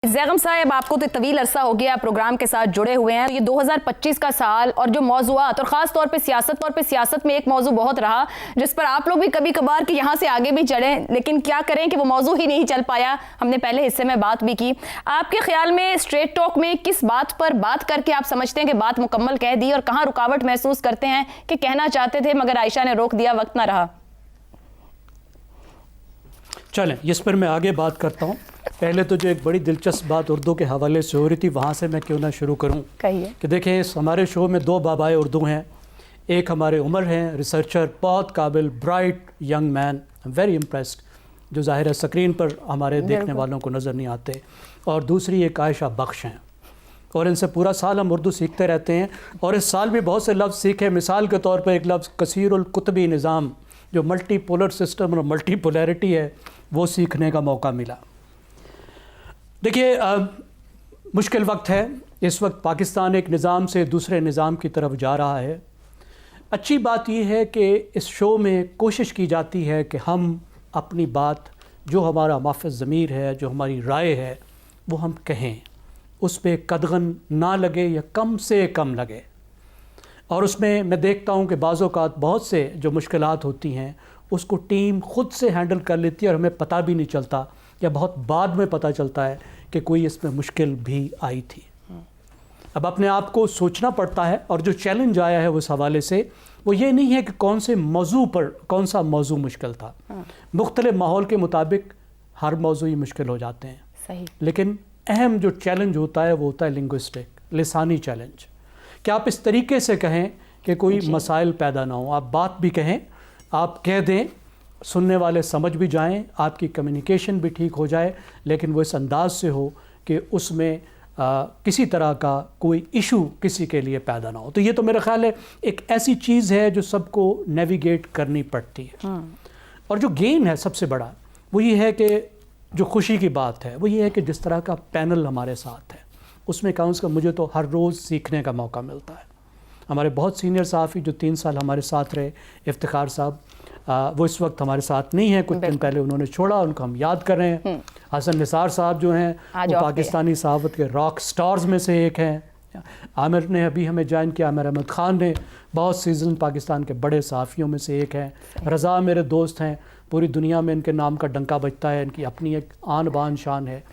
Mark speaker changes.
Speaker 1: زیغم صاحب، آپ کو تو طویل عرصہ ہو گیا پروگرام کے ساتھ جڑے ہوئے ہیں. یہ 2025 کا سال اور جو موضوعات اور خاص طور پہ سیاست میں ایک موضوع بہت رہا جس پر آپ لوگ بھی کبھی کبھار کہ یہاں سے آگے بھی چڑھیں، لیکن کیا کریں کہ وہ موضوع ہی نہیں چل پایا. ہم نے پہلے حصے میں بات بھی کی. آپ کے خیال میں اسٹریٹ ٹاک میں کس بات پر بات کر کے آپ سمجھتے ہیں کہ بات مکمل کہہ دی، اور کہاں رکاوٹ محسوس کرتے ہیں کہ کہنا چاہتے تھے مگر عائشہ نے روک دیا، وقت نہ رہا؟
Speaker 2: چلیں اس پر میں آگے بات کرتا ہوں. پہلے تو جو ایک بڑی دلچسپ بات اردو کے حوالے سے ہو رہی تھی وہاں سے میں کیوں نہ شروع کروں.
Speaker 1: کہیے.
Speaker 2: کہ دیکھیں اس ہمارے شو میں دو بابائے اردو ہیں. ایک ہمارے عمر ہیں، ریسرچر، بہت قابل، bright young man, very impressed, جو ظاہر ہے سکرین پر ہمارے دیکھنے والوں کو نظر نہیں آتے. اور دوسری ایک عائشہ بخش ہیں، اور ان سے پورا سال ہم اردو سیکھتے رہتے ہیں، اور اس سال بھی بہت سے لفظ سیکھے. مثال کے طور پر ایک لفظ کثیر القطبی نظام، جو ملٹی پولر سسٹم اور ملٹی پولیرٹی ہے، وہ سیکھنے کا موقع ملا. دیکھیے مشکل وقت ہے اس وقت. پاکستان ایک نظام سے دوسرے نظام کی طرف جا رہا ہے. اچھی بات یہ ہے کہ اس شو میں کوشش کی جاتی ہے کہ ہم اپنی بات، جو ہمارا مافذ ضمیر ہے، جو ہماری رائے ہے، وہ ہم کہیں. اس پہ قدغن نہ لگے یا کم سے کم لگے. اور اس میں دیکھتا ہوں کہ بعض اوقات بہت سے جو مشکلات ہوتی ہیں اس کو ٹیم خود سے ہینڈل کر لیتی ہے، اور ہمیں پتہ بھی نہیں چلتا یا بہت بعد میں پتہ چلتا ہے کہ کوئی اس میں مشکل بھی آئی تھی. اب اپنے آپ کو سوچنا پڑتا ہے، اور جو چیلنج آیا ہے اس حوالے سے وہ یہ نہیں ہے کہ کون سا موضوع مشکل تھا. مختلف ماحول کے مطابق ہر موضوع ہی مشکل ہو جاتے ہیں.
Speaker 1: صحیح.
Speaker 2: لیکن اہم جو چیلنج ہوتا ہے وہ ہوتا ہے لنگوسٹک، لسانی چیلنج، کہ آپ اس طریقے سے کہیں کہ کوئی مسائل پیدا نہ ہوں. آپ بات بھی کہیں، آپ کہہ دیں، سننے والے سمجھ بھی جائیں، آپ کی کمیونیکیشن بھی ٹھیک ہو جائے، لیکن وہ اس انداز سے ہو کہ اس میں کسی طرح کا کوئی ایشو کسی کے لیے پیدا نہ ہو. تو یہ تو میرا خیال ہے ایک ایسی چیز ہے جو سب کو نیویگیٹ کرنی پڑتی ہے. اور جو گین ہے سب سے بڑا وہ یہ ہے کہ جو خوشی کی بات ہے وہ یہ ہے کہ جس طرح کا پینل ہمارے ساتھ ہے اس میں کم سے کم مجھے تو ہر روز سیکھنے کا موقع ملتا ہے. ہمارے بہت سینئر صحافی جو 3 سال ہمارے ساتھ رہے، افتخار صاحب، وہ اس وقت ہمارے ساتھ نہیں ہیں. کچھ دن پہلے انہوں نے چھوڑا، ان کو ہم یاد کر رہے ہیں. حسن نثار صاحب جو ہیں وہ پاکستانی صحافت کے راک سٹارز میں سے ایک ہیں. عامر نے ابھی ہمیں جوائن کیا، عامر احمد خان نے بہت سیزن پاکستان کے بڑے صحافیوں میں سے ایک ہیں. رضا میرے دوست ہیں، پوری دنیا میں ان کے نام کا ڈنکا بجتا ہے، ان کی اپنی ایک آن بان شان ہے.